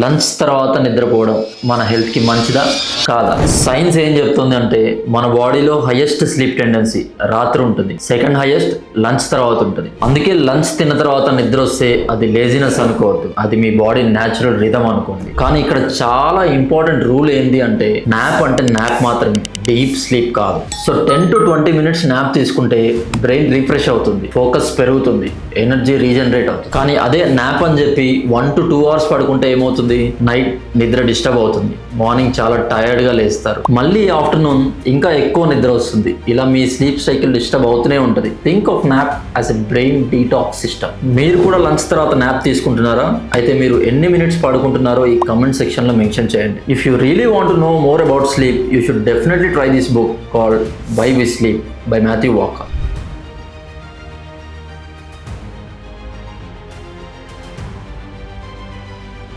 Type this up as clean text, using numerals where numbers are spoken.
Lunch తర్వాత నిద్రపోవడం మన హెల్త్కి మంచిదా కాదా? సైన్స్ ఏం చెప్తుంది అంటే మన బాడీలో హైయెస్ట్ స్లీప్ టెండెన్సీ రాత్రి ఉంటుంది, సెకండ్ హైయెస్ట్ లంచ్ తర్వాత ఉంటుంది. అందుకే లంచ్ తిన్న తర్వాత నిద్ర వస్తే అది లేజినెస్ అనుకోవద్దు, అది మీ బాడీ న్యాచురల్ రిథమ్ అనుకోండి. కానీ ఇక్కడ చాలా ఇంపార్టెంట్ రూల్ ఏంటి అంటే నాప్ అంటే నాప్ మాత్రమే, డీప్ స్లీప్ కాదు. సో 10 to 20 minutes నాప్ తీసుకుంటే బ్రెయిన్ రిఫ్రెష్ అవుతుంది, ఫోకస్ పెరుగుతుంది, ఎనర్జీ రీజనరేట్ అవుతుంది. కానీ అదే నాప్ అని చెప్పి 1 to 2 hours పడుకుంటే ఏమవుతుంది, నైట్ నిద్ర డిస్టర్బ్ అవుతుంది, మార్నింగ్ చాలా టైర్డ్ గా లేస్తారు, మళ్ళీ ఆఫ్టర్నూన్ ఇంకా ఎక్కువ నిద్ర వస్తుంది. ఇలా మీ స్లీప్ సైకిల్ డిస్టర్బ్ అవుతూనే ఉంటుంది. Think of nap as a brain detox system. మీరు కూడా లంచ్ తర్వాత నాప్ తీసుకుంటున్నారా? అయితే మీరు ఎన్ని మినిట్స్ పడుకుంటున్నారో ఈ కమెంట్ సెక్షన్ లో మెన్షన్ చేయండి. If you really want to know more about sleep, you should definitely try this book called Why We Sleep by Matthew Walker.